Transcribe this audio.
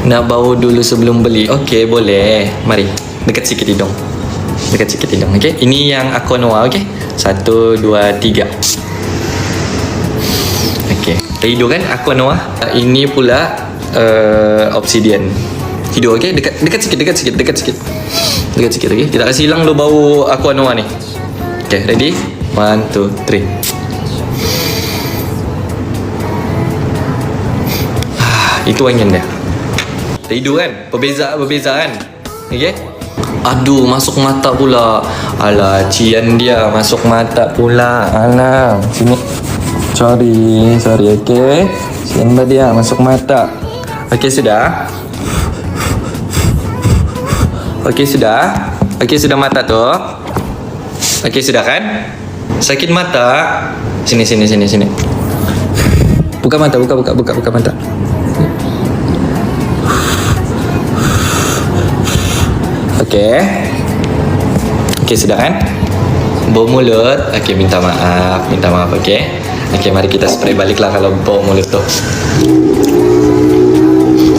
Nak bau dulu sebelum beli. Okey, boleh. Mari. Dekat sikit hidung. Dekat sikit hidung. Okey. Ini yang Aqua Noir. Okey. 1, 2, 3. Okey. Hidung kan Aqua Noir. Ini pula Obsidian. Hidung. Okey. Dekat sikit. Dekat sikit. Okey. Kita kasi hilang dulu bau Aqua Noir ni. Okey. Ready? 1, 2, 3. Itu angin dia. Tidur kan? Berbeza kan? Okay? Aduh, masuk mata pula. Alah, cian dia masuk mata pula. Alah, sini. Sorry, okay? Cian dia masuk mata. Okay, sudah? Okay, sudah? Okay, sudah mata tu? Okay, sudah kan? Sakit mata? Sini. Buka mata, buka mata. Okey, sudah kan? Bau mulut. Okey, minta maaf. Okey, mari kita spray balik lah kalau bau mulut tu.